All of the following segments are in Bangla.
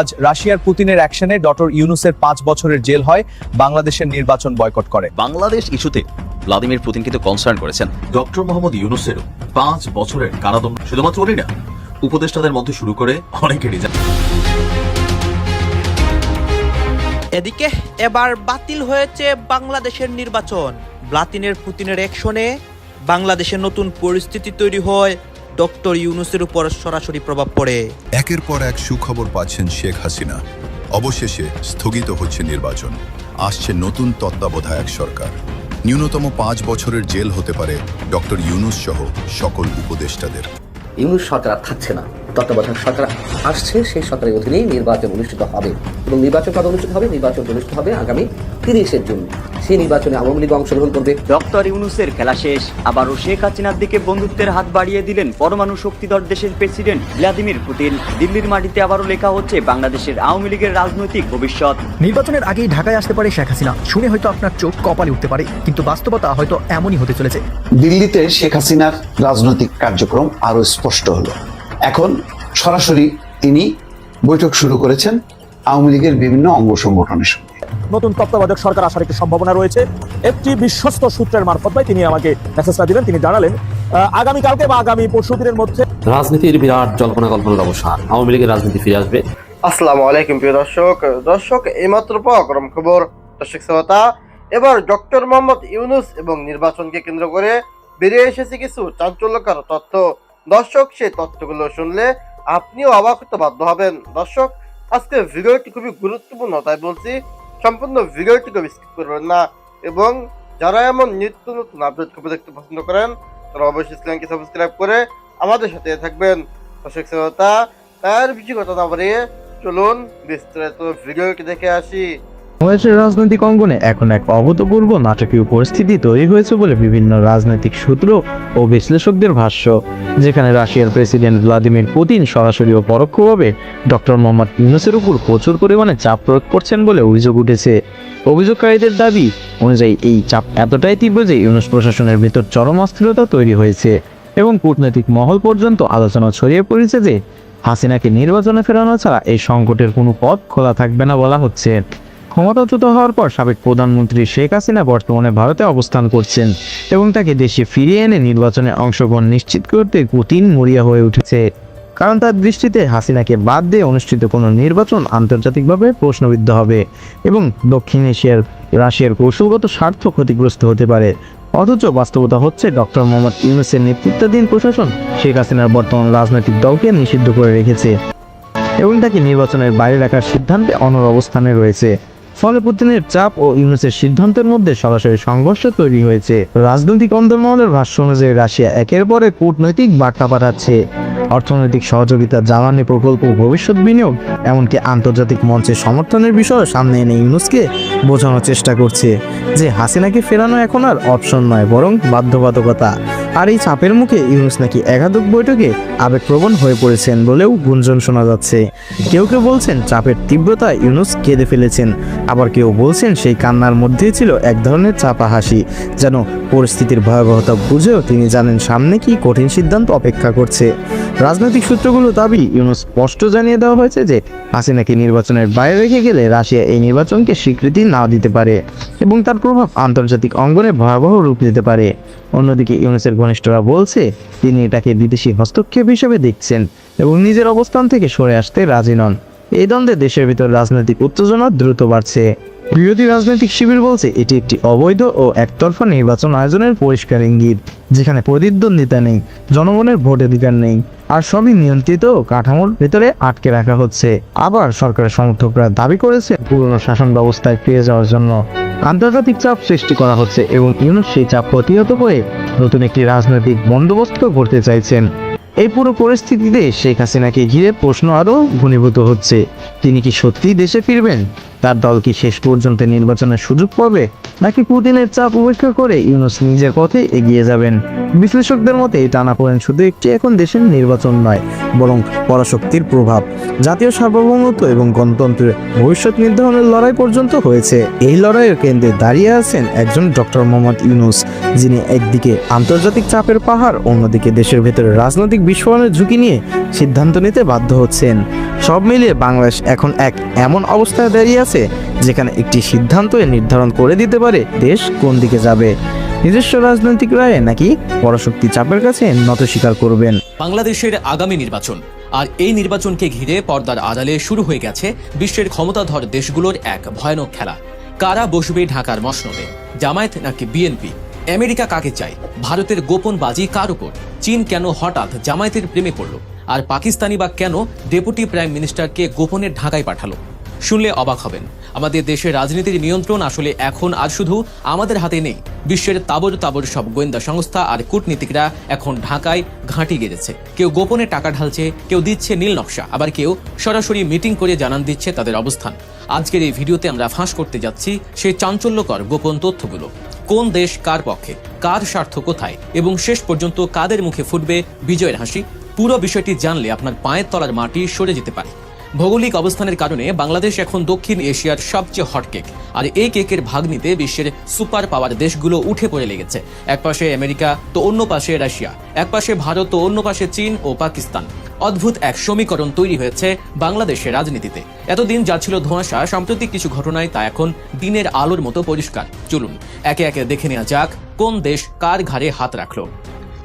আজ রাশিয়ার পুতিনের অ্যাকশনে ডক্টর ইউনূসের 5 বছরের জেল হয়, বাংলাদেশের নির্বাচন বয়কট করে। বাংলাদেশ ইস্যুতে ভ্লাদিমির পুতিন কিন্তু কনসার্ন করেছেন ডক্টর মোহাম্মদ ইউনূসেরও 5 বছরের কারাদণ্ড শুধুমাত্র ওরই না, উপদেষ্টাদের মধ্যে শুরু করে অনেকেরই। এদিকে এবার বাতিল হয়েছে বাংলাদেশের নির্বাচন। ভ্লাদিমির পুতিনের অ্যাকশনে বাংলাদেশের নতুন পরিস্থিতি তৈরি হয়, ডক্টর ইউনূসের উপর সরাসরি প্রভাব পড়ে। একের পর এক সুখবর পাচ্ছেন শেখ হাসিনা। অবশেষে স্থগিত হচ্ছে নির্বাচন, আসছে নতুন তত্ত্বাবধায়ক সরকার। ন্যূনতম 5 বছরের জেল হতে পারে ডক্টর ইউনূস সহ সকল উপদেষ্টাদের। ইউনূস সরকার থাকছে না, তত্ত্বাবধায়ক সরকার আসছে, সেই সরকারের অধীনেই নির্বাচন অনুষ্ঠিত হবে এবং নির্বাচন কবে অনুষ্ঠিত হবে? নির্বাচন অনুষ্ঠিত হবে আগামী 30শে জুন। সেই নির্বাচনে আওয়ামী লীগ অংশগ্রহণ করবে। ডক্টর ইউনূসের খেলা শেষ, আবারও শেখ হাসিনার দিকে বন্ধুত্বের হাত বাড়িয়ে দিলেন পরমাণু শক্তিধর দেশের প্রেসিডেন্ট ভ্লাদিমির পুতিন। দিল্লির মাটিতে আবারও লেখা হচ্ছে বাংলাদেশের আওয়ামী লীগের রাজনৈতিক ভবিষ্যৎ। নির্বাচনের আগেই ঢাকায় আসতে পারে শেখ হাসিনা। শুনে হয়তো আপনার চোখ কপালে উঠতে পারে, কিন্তু বাস্তবতা হয়তো এমনই হতে চলেছে। দিল্লিতে শেখ হাসিনার রাজনৈতিক কার্যক্রম আরো স্পষ্ট হলো। এখন সরাসরি তিনি বৈঠক শুরু করেছেন আওয়ামী লীগের বিভিন্ন অঙ্গ সংগঠনের সঙ্গে। নতুন তত্ত্বাবধায়ক সরকার আসার একটি সম্ভাবনা রয়েছে। একটি বিশ্বস্ত সূত্রের মারফত তিনি আমাকে মেসেজটা দিলেন। তিনি জানালেন আগামীকালকে বা আগামী পরশু দিনের মধ্যে রাজনীতির বিরাট জল্পনা কল্পনার অবসান, আওয়ামী লীগের রাজনীতি ফিরে আসবে। আসসালামু আলাইকুম প্রিয় দর্শক এইমাত্র পাওয়া গরম খবর। দর্শক শ্রোতা, এবার ডক্টর মোহাম্মদ ইউনূস এবং নির্বাচনকে কেন্দ্র করে বেরিয়ে এসেছে কিছু চাঞ্চল্যকর তথ্য। দর্শক, সেই তথ্যগুলো শুনলে আপনিও অবাক হতে বাধ্য হবেন। দর্শক, আজকে ভিডিওটি খুবই গুরুত্বপূর্ণ, তাই বলছি সম্পূর্ণ ভিডিওটিকে স্কিপ করবেন না। এবং যারা এমন নিত্য নতুন আপডেট খবর দেখতে পছন্দ করেন তারা অবশ্যই চ্যানেলকে সাবস্ক্রাইব করে আমাদের সাথে থাকবেন। দর্শক শ্রোতা, তার বেশি কথা না বাড়িয়ে চলুন বিস্তারিত ভিডিওটি দেখে আসি। বাংলাদেশের রাজনৈতিক অঙ্গনে এখন এক অভূতপূর্ব নাটকীয় পরিস্থিতি তৈরি হয়েছে বলে বিভিন্ন রাজনৈতিক সূত্র ও বিশ্লেষকদের ভাষ্য, যেখানে রাশিয়ার প্রেসিডেন্ট ভ্লাদিমির পুতিন সরাসরি ও পরোক্ষভাবে ডক্টর মোহাম্মদ ইউনূসের উপর প্রচুর পরিমাণে চাপ প্রয়োগ করছেন বলে অভিযোগ উঠেছে। অভিযোগকারীদের দাবি অনুযায়ী এই চাপ এতটাই তীব্র যে ইউনূস প্রশাসনের ভিতর চরম অস্থিরতা তৈরি হয়েছে এবং কূটনৈতিক মহল পর্যন্ত আলোচনা ছড়িয়ে পড়েছে যে হাসিনাকে নির্বাচনে ফেরানো ছাড়া এই সংকটের কোনো পথ খোলা থাকবে না বলা হচ্ছে। ক্ষমতাচ্যুত হওয়ার পর সাবেক প্রধানমন্ত্রী শেখ হাসিনা বর্তমানে ভারতে অবস্থান করছেন এবং তাকে দেশে ফিরিয়ে এনে নির্বাচনে অংশগ্রহণ নিশ্চিত করতে পুতিন মরিয়া হয়ে উঠেছে। কারণ তার দৃষ্টিতে হাসিনাকে বাদ দিয়ে অনুষ্ঠিত কোনো নির্বাচন আন্তর্জাতিকভাবে প্রশ্নবিদ্ধ হবে এবং দক্ষিণ এশিয়ার রাশিয়ার কৌশলগত স্বার্থ ক্ষতিগ্রস্ত হতে পারে। অথচ বাস্তবতা হচ্ছে ডক্টর মোহাম্মদ ইউনূসের নেতৃত্বাধীন প্রশাসন শেখ হাসিনার বর্তমান রাজনৈতিক দলকে নিষিদ্ধ করে রেখেছে এবং তাকে নির্বাচনের বাইরে রাখার সিদ্ধান্তে অনড় অবস্থানে রয়েছে। ফলে পুতিনের চাপ ও ইউনূসের সিদ্ধান্তের মধ্যে সরাসরি সংঘর্ষ তৈরি হয়েছে। রাজনৈতিক অন্তর্মহলের ভাষ্য অনুযায়ী রাশিয়া একের পর এক কূটনৈতিক বার্তা পাঠাচ্ছে। অর্থনৈতিক সহযোগিতা, জ্বালানি প্রকল্প, ভবিষ্যৎ বিনিয়োগ, এমনকি আন্তর্জাতিক মঞ্চে সমর্থনের বিষয়ে সামনে এনে ইউনূসকে বোঝানোর চেষ্টা করছে যে হাসিনাকে ফেরানো এখন আর অপশন নয়, বরং বাধ্যবাধকতা। আর এই চাপের মুখে ইউনূস নাকি একাধিক বৈঠকে আবেগপ্রবণ হয়ে পড়েছেন বলেও গুঞ্জন শোনা যাচ্ছে। কেউ কেউ বলছেন চাপের তীব্রতায় ইউনূস কেঁদে ফেলেছেন, আবার কেউ বলছেন সেই কান্নার মধ্যেই ছিল এক ধরনের চাপা হাসি, যেন পরিস্থিতির ভয়াবহতা বুঝেও তিনি জানেন সামনে কি কঠিন সিদ্ধান্ত অপেক্ষা করছে। রাজনৈতিক সূত্রগুলো দাবি ইউনূস স্পষ্ট জানিয়ে দেওয়া হয়েছে যে হাসিনাকে নির্বাচনের বাইরে রেখে গেলে রাশিয়া এই নির্বাচনকে স্বীকৃতি না দিতে পারে এবং তার প্রভাব আন্তর্জাতিক অঙ্গনে ভয়াবহ রূপ দিতে পারে। অন্যদিকে ইউনূসের ঘনিষ্ঠরা বলছে তিনি এটাকে বিদেশি হস্তক্ষেপ হিসেবে দেখছেন এবং নিজের অবস্থান থেকে সরে আসতে রাজি নন। এই দ্বন্দ্বে দেশের ভিতর রাজনৈতিক উত্তেজনা দ্রুত বাড়ছে। বিরোধী রাজনৈতিক শিবির বলছে এটি একটি অবৈধ ও একতরফা নির্বাচন আয়োজনের পরিষ্কার ইঙ্গিত, যেখানে প্রতিদ্বন্দ্বিতা নেই, জনগণের ভোটাধিকার নেই, আর সবই নিয়ন্ত্রিত কাঠামোর ভিতরে আটকে রাখা হচ্ছে। আবার সরকারের সমর্থকরা দাবি করেছে পুরনো শাসন ব্যবস্থায় ফিরে যাওয়ার জন্য আন্তর্জাতিক চাপ সৃষ্টি করা হচ্ছে এবং ইউনূস সেই চাপ প্রতিহত করে নতুন একটি রাজনৈতিক বন্দোবস্ত করতে চাইছেন। এই পুরো পরিস্থিতিতে শেখ হাসিনাকে ঘিরে প্রশ্ন আরও ঘনীভূত হচ্ছে। তিনি কি সত্যিই দেশে ফিরবেন? তার দল কি শেষ পর্যন্ত নির্বাচনের সুযোগ পাবে, নাকি পুতিনের চাপ উপেক্ষা করে ইউনূস নিজের পথে এগিয়ে যাবেন? বিশ্লেষকদের মতে এই টানাপোড়েন শুধু একটি এখন দেশের নির্বাচন নয়, বরং পরাশক্তির প্রভাব, জাতীয় সার্বভৌমত্ব এবং গণতন্ত্রের ভবিষ্যৎ নির্ধারণের লড়াই পর্যন্ত হয়েছে। এই লড়াইয়ের কেন্দ্রে দাঁড়িয়ে আছেন একজন ডক্টর মোহাম্মদ ইউনূস, যিনি একদিকে আন্তর্জাতিক চাপের পাহাড়, অন্যদিকে দেশের ভেতরে রাজনৈতিক বিস্ফোরণের ঝুঁকি নিয়ে সিদ্ধান্ত নিতে বাধ্য হচ্ছেন। সব মিলিয়ে বাংলাদেশ এখন এক এমন অবস্থায় দাঁড়িয়ে আছে যেখানে একটি সিদ্ধান্ত নির্ধারণ করে দিতে পারে দেশ কোন দিকে যাবে, নিজস্ব রাজনৈতিক রায়ে নাকি পরাশক্তি চাপের কাছে নত স্বীকার করবেন। বাংলাদেশের আগামী নির্বাচন, আর এই নির্বাচনকে ঘিরে পর্দার আড়ালে শুরু হয়ে গেছে বিশ্বের ক্ষমতাধর দেশগুলোর এক ভয়ানক খেলা। কারা বসবে ঢাকার মসনদে, জামায়াত নাকি বিএনপি? আমেরিকা কাকে চায়? ভারতের গোপন বাজি কার উপর? চীন কেন হঠাৎ জামায়াতের প্রেমে পড়ল? আর পাকিস্তানি বা কেন ডেপুটি প্রাইম মিনিস্টারকে গোপনে ঢাকায় পাঠালো? শুনলে অবাক হবেন, আমাদের দেশের রাজনীতির নিয়ন্ত্রণ আসলে এখন আর শুধু আমাদের হাতে নেই। বিশ্বের তাবড় তাবড় সব গোয়েন্দা সংস্থা আর কূটনীতিকরা এখন ঢাকায় ঘাঁটি গেড়েছে। কেউ গোপনে টাকা ঢালছে, কেউ দিচ্ছে নীল নকশা, আবার কেউ সরাসরি মিটিং করে জানান দিচ্ছে তাদের অবস্থান। আজকের এই ভিডিওতে আমরা ফাঁস করতে যাচ্ছি সেই চাঞ্চল্যকর গোপন তথ্যগুলো। কোন দেশ কার পক্ষে, কার স্বার্থ কোথায়, এবং শেষ পর্যন্ত কাদের মুখে ফুটবে বিজয়ের হাসি? পুরো বিষয়টি জানলে আপনার পায়ের তলার মাটি সরে যেতে পারে। ভৌগোলিক অবস্থানের কারণে বাংলাদেশ এখন দক্ষিণ এশিয়ার সবচেয়ে হট কেক, আর এই কেকের ভাগ নিতে বিশ্বের সুপার পাওয়ার দেশগুলো উঠে পড়ে লেগেছে। এক পাশে আমেরিকা তো অন্য পাশে রাশিয়া, এক পাশে ভারত তো অন্য পাশে চীন ও পাকিস্তান। অদ্ভুত এক সমীকরণ তৈরি হয়েছে বাংলাদেশের রাজনীতিতে। এতদিন যা ছিল ধোঁয়াশা, সাম্প্রতিক কিছু ঘটনায় তা এখন দিনের আলোর মতো পরিষ্কার। চলুন একে একে দেখে নেওয়া যাক কোন দেশ কার ঘাড়ে হাত রাখলো।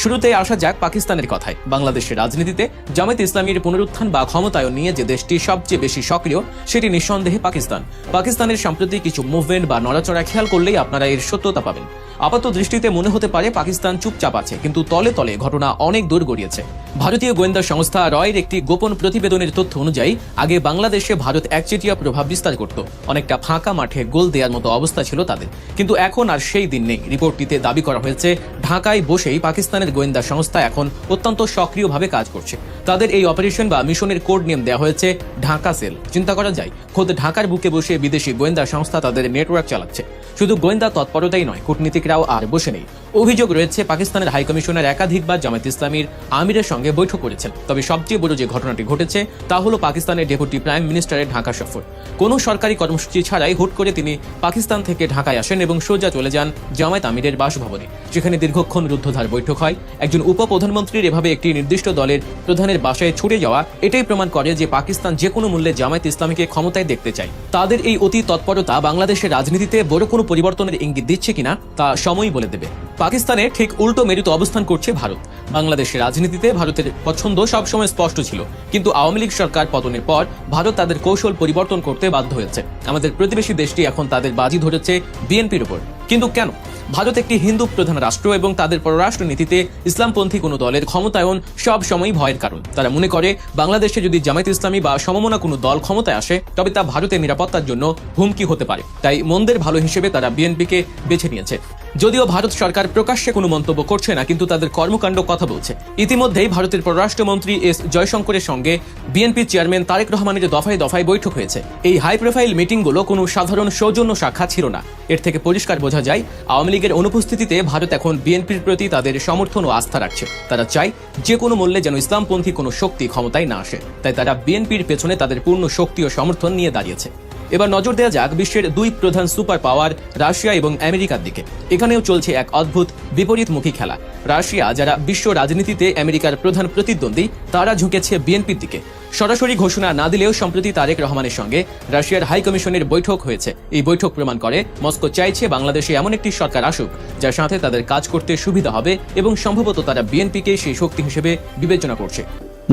শুরুতে আসা যাক পাকিস্তানের কথায়। বাংলাদেশের রাজনীতিতে জামায়াত ইসলামীর পুনরুত্থান বা ক্ষমতায়ন নিয়ে যে দেশটি সবচেয়ে বেশি সক্রিয়, সেটি নিঃসন্দেহে পাকিস্তান। পাকিস্তানের সাম্প্রতিক কিছু মুভমেন্ট বা নড়াচড়া খেয়াল করলেই আপনারা এর সত্যতা পাবেন। আপাত দৃষ্টিতে মনে হতে পারে পাকিস্তান চুপচাপ আছে, কিন্তু তলে তলে ঘটনা অনেক দূর গড়িয়েছে। ভারতীয় গোয়েন্দা সংস্থা রয়ের একটি গোপন প্রতিবেদনের তথ্য অনুযায়ী আগে বাংলাদেশে ভারত একচেটিয়া প্রভাব বিস্তার করত। অনেকটা ফাঁকা মাঠে গোল দেওয়ার মতো অবস্থা ছিল তাদের, কিন্তু এখন আর সেই দিন নেই। রিপোর্টটিতে দাবি করা হয়েছে ঢাকায় বসেই পাকিস্তানের গোয়েন্দা সংস্থা এখন অত্যন্ত সক্রিয়ভাবে কাজ করছে। তাদের এই অপারেশন বা মিশনের কোড নেম দেওয়া হয়েছে ঢাকা সেল। চিন্তা করা যায়, খোদ ঢাকার বুকে বসে বিদেশি গোয়েন্দা সংস্থা তাদের নেটওয়ার্ক চালাচ্ছে। শুধু গোয়েন্দা তৎপরতাই নয়, কূটনীতিকরাও আর বসে নেই। অভিযোগ রয়েছে পাকিস্তানের হাইকমিশনার একাধিকবার জামায়াত ইসলামীর আমিরের সঙ্গে বৈঠক করেছেন। তবে সবচেয়ে বড় যে ঘটনাটি ঘটেছে তা হলো পাকিস্তানের ডেপুটি প্রাইম মিনিস্টারের ঢাকা সফর। কোনো সরকারি কর্মসূচি ছাড়াই হুট করে তিনি পাকিস্তান থেকে ঢাকায় আসেন এবং সোজা চলে যান জামায়াত আমিরের বাসভবনে, যেখানে দীর্ঘক্ষণ রুদ্ধদ্বার বৈঠক হয়। একজন উপপ্রধানমন্ত্রীর এভাবে একটি নির্দিষ্ট দলের প্রধানের বাসায় ছুটে যাওয়া এটাই প্রমাণ করে যে পাকিস্তান যে কোনো মূল্যে জামায়াত ইসলামীকে ক্ষমতায় দেখতে চায়। তাদের এই অতি তৎপরতা বাংলাদেশের রাজনীতিতে বড় কোনো পরিবর্তনের ইঙ্গিত দিচ্ছে কিনা তা সময়ই বলে দেবে। পাকিস্তানে ঠিক উল্টো মেরুতে অবস্থান করছে ভারত। বাংলাদেশের রাজনীতিতে ভারতের পছন্দ সবসময় স্পষ্ট ছিল, কিন্তু আওয়ামী লীগ সরকার পতনের পর ভারত তাদের কৌশল পরিবর্তন করতে বাধ্য হয়েছে। আমাদের প্রতিবেশী দেশটি এখন তাদের বাজি ধরেছে বিএনপির উপর। কিন্তু কেন? ভারত একটি হিন্দু প্রধান রাষ্ট্র এবং তাদের পররাষ্ট্র নীতিতে ইসলামপন্থী কোনো দলের ক্ষমতায়ন সব সময় ভয়ের কারণ। তারা মনে করে বাংলাদেশে যদি জামায়াত ইসলামী বা সমমনা কোনো দল ক্ষমতায় আসে তবে তা ভারতের নিরাপত্তার জন্য হুমকি হতে পারে। তাই মন্দের ভালো হিসেবে তারা বিএনপিকে বেছে নিয়েছে। যদিও ভারত সরকার প্রকাশ্যে কোনো মন্তব্য করছে না, কিন্তু তাদের কর্মকাণ্ড কথা বলছে। ইতিমধ্যেই ভারতের পররাষ্ট্রমন্ত্রী এস জয়শঙ্করের সঙ্গে বিএনপি চেয়ারম্যান তারেক রহমানের দফায় দফায় বৈঠক হয়েছে। এই হাই প্রোফাইল মিটিংগুলো কোনো সাধারণ সৌজন্য সাক্ষাৎ ছিল না। এর থেকে পরিষ্কার বোঝা যায় আওয়ামী লীগের অনুপস্থিতিতে ভারত এখন বিএনপির প্রতি তাদের সমর্থন ও আস্থা রাখছে। তারা চায় যে কোনো মূল্যে যেন ইসলামপন্থী কোনো শক্তি ক্ষমতায় না আসে। তাই তারা বিএনপির পেছনে তাদের পূর্ণ শক্তি ও সমর্থন নিয়ে দাঁড়িয়েছে। এবার নজর দেওয়া যাক বিশ্বের দুই প্রধান সুপার পাওয়ার রাশিয়া এবং আমেরিকার দিকে। এখানেও চলছে এক অদ্ভুত বিপরীতমুখী খেলা। রাশিয়া, যারা বিশ্ব রাজনীতিতে আমেরিকার প্রধান প্রতিদ্বন্দ্বী, তারা ঝুঁকেছে বিএনপির দিকে। সরাসরি ঘোষণা না দিলেও সম্প্রতি তারেক রহমানের সঙ্গে রাশিয়ার হাই কমিশনের বৈঠক হয়েছে। এই বৈঠক প্রমাণ করে মস্কো চাইছে বাংলাদেশে এমন একটি সরকার আসুক যার সাথে তাদের কাজ করতে সুবিধা হবে, এবং সম্ভবত তারা বিএনপিকে সেই শক্তি হিসেবে বিবেচনা করছে।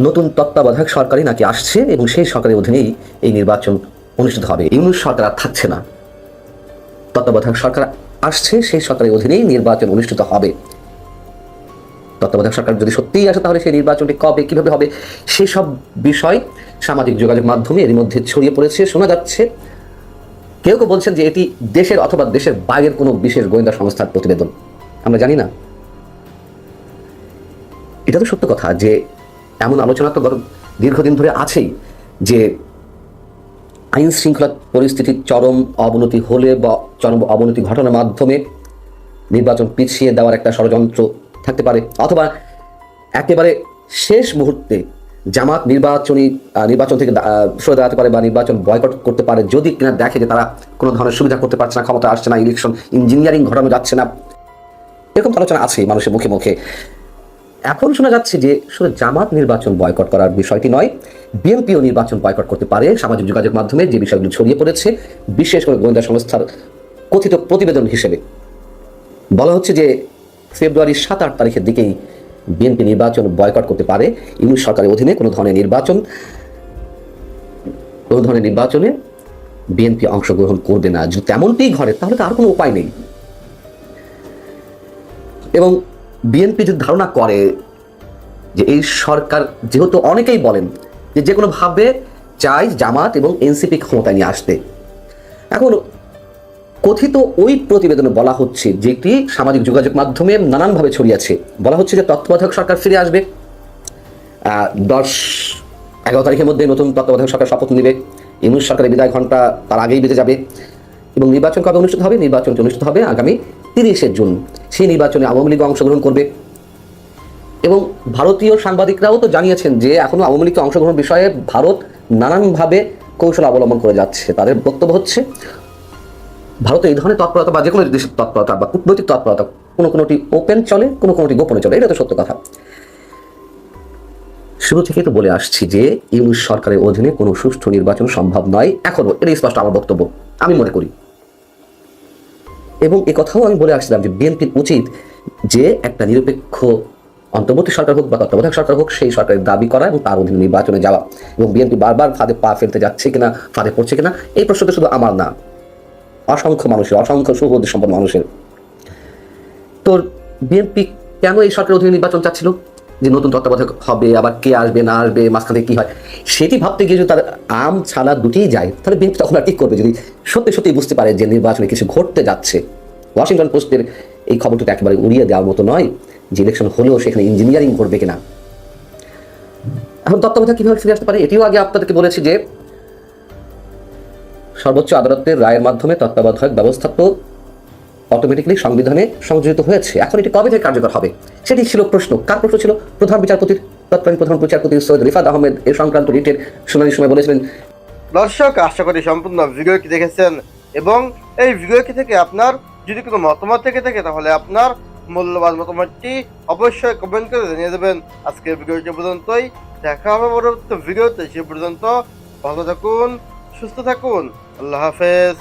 নতুন তত্ত্বাবধায়ক সরকারই নাকি আসছে এবং সেই সরকারের অধীনেই এই নির্বাচন অনুষ্ঠিত হবে। ইউনূস সরকার আর থাকছে না, তত্ত্বাবধায়ক সরকার আসছে, সেই সরকারের অধীনেই নির্বাচন অনুষ্ঠিত হবে। তত্ত্বাবধায়ক সরকার যদি সত্যিই আসে তাহলে সেই নির্বাচনটি কবে, কিভাবে হবে, সেসব বিষয় সামাজিক যোগাযোগ মাধ্যমে এর মধ্যে ছড়িয়ে পড়েছে। শোনা যাচ্ছে কেউ কেউ বলছেন যে এটি দেশের অথবা দেশের বাইরের কোনো বিশেষ গোয়েন্দা সংস্থার প্রতিবেদন। আমরা জানি না। এটা তো সত্য কথা যে এমন আলোচনা তো দীর্ঘদিন ধরে আছেই যে আইন শৃঙ্খলা পরিস্থিতির চরম অবনতি হলে বা চরম অবনতি ঘটনার মাধ্যমে নির্বাচন পিছিয়ে দেওয়ার একটা ষড়যন্ত্র থাকতে পারে, অথবা একেবারে শেষ মুহূর্তে জামাত নির্বাচন থেকে সরে দাঁড়াতে পারে বা নির্বাচন বয়কট করতে পারে যদি কিনা দেখে যে তারা কোনো ধরনের সুবিধা করতে পারছে না, ক্ষমতা আসছে না, ইলেকশন ইঞ্জিনিয়ারিং ঘটানো যাচ্ছে না। এরকম আলোচনা আছে মানুষের মুখে মুখে। এখন শোনা যাচ্ছে যে শুধু জামাত নির্বাচন বয়কট করার বিষয়টি নয়, বিএনপিও নির্বাচন বয়কট করতে পারে। সামাজিক যোগাযোগ মাধ্যমে যে বিষয়গুলো ছড়িয়ে পড়েছে, বিশেষ করে গোয়েন্দা সংস্থার কথিত প্রতিবেদন হিসেবে বলা হচ্ছে যে ফেব্রুয়ারির 7-8 তারিখের দিকেই বিএনপি নির্বাচন বয়কট করতে পারে। ইউনূস সরকারের অধীনে কোনো ধরনের নির্বাচনে বিএনপি অংশগ্রহণ করবে না। যদি তেমনটি ঘটে তাহলে তো আর কোনো উপায় নেই। এবং বিএনপি যদি ধারণা করে যে এই সরকার, যেহেতু অনেকেই বলেন যে কোনোভাবে চাই জামাত এবং এনসিপি ক্ষমতায় নিয়ে আসতে, এখন কথিত ওই প্রতিবেদনে বলা হচ্ছে, যেটি সামাজিক যোগাযোগ মাধ্যমে নানানভাবে ছড়িয়েছে, বলা হচ্ছে যে তত্ত্বাবধায়ক সরকার ফিরে আসবে। 10-11 তারিখের মধ্যে নতুন তত্ত্বাবধায়ক সরকার শপথ নেবে। ইউনূস সরকারের বিদায় ঘণ্টা তার আগেই বেজে যাবে। এবং নির্বাচন কবে অনুষ্ঠিত হবে? নির্বাচনটি অনুষ্ঠিত হবে আগামী 30শে জুন। সেই নির্বাচনে আওয়ামী লীগ অংশগ্রহণ করবে। এবং ভারতীয় সাংবাদিকরাও তো জানিয়েছেন যে এখনো আওয়ামী লীগকে অংশগ্রহণ বিষয়ে ভারত নানানভাবে কৌশল অবলম্বন করে যাচ্ছে। তাদের বক্তব্য হচ্ছে ভারত এই ধরনের তৎপরতা বা যে কোনো দেশের তৎপরতা বা কূটনৈতিক তৎপরতা কোনোটি ওপেন চলে, কোনোটি গোপনে চলে। এটা তো সত্য কথা। শুরু থেকেই তো বলে আসছি যে ইউনূস সরকারের অধীনে কোনো সুষ্ঠু নির্বাচন সম্ভব নয়। এখনো এটা স্পষ্ট আমার বক্তব্য, আমি মনে করি। এবং কথাও আমি বলে আসছিলাম যে বিএনপির উচিত যে একটা নিরপেক্ষ অন্তর্বর্তী সরকার হোক বা তত্ত্বাবধায়ক সরকার হোক, সেই সরকারের দাবি করা এবং তার অধীনে নির্বাচনে যাওয়া। এবং বিএনপি বারবার ফাঁদে পা ফেলতে যাচ্ছে কিনা, ফাঁদে পড়ছে কিনা, এই প্রশ্নটা শুধু আমার না, অসংখ্য মানুষের, অসংখ্য সুবুদ্ধি সম্পন্ন মানুষের। তো বিএনপি কেন এই সরকারের অধীনে নির্বাচন চাচ্ছিল? যে নতুন তত্ত্বাবধায়ক হবে, আবার কে আসবে না আসবে, মাঝখান থেকে কি হয়, সেটি ভাবতে গিয়ে যদি তার আম ছানা দুটিই যায়, তাহলে বিএনপি তখন আর কি করবে? যদি সত্যি সত্যি বুঝতে পারে যে নির্বাচনে কিছু ঘটতে যাচ্ছে। ওয়াশিংটন পোস্টের এই খবরটা একেবারে উড়িয়ে দেওয়ার মতো নয় যে ইলেকশন হলেও সেখানে ইঞ্জিনিয়ারিং করবে কিনা। এখন তত্ত্বাবধায়ক কিভাবে ফিরে আসতে পারে? এটিও আগে আপনাদেরকে বলেছি যে সর্বোচ্চ আদালতের রায়ের মাধ্যমে তত্ত্বাবধায়ক ব্যবস্থা তো অটোমেটিক্যালি সংবিধানে সংযোজিত হয়েছে। এখন এটি কবে থেকে কার্যকর হবে সেটি ছিল প্রশ্ন। কার প্রশ্ন ছিল? তৎকালীন প্রধান বিচারপতি সৈয়দ রিফাত আহমেদ এ সংক্রান্ত রিটের শুনানির সময় বলেছিলেন। দর্শক, আশা করি সম্পূর্ণ ভিডিওটি দেখেছেন এবং এই ভিডিওটি থেকে আপনার যদি কোনো মতামত থেকে থাকে তাহলে আপনার মূল্যবান মতামতটি অবশ্যই কমেন্ট করে জানিয়ে দেবেন। আজকের ভিডিওটি পর্যন্তই, দেখা হবে পরবর্তী ভিডিওতে। সে পর্যন্ত ভালো থাকুন, সুস্থ থাকুন, আল্লাহ হাফেজ।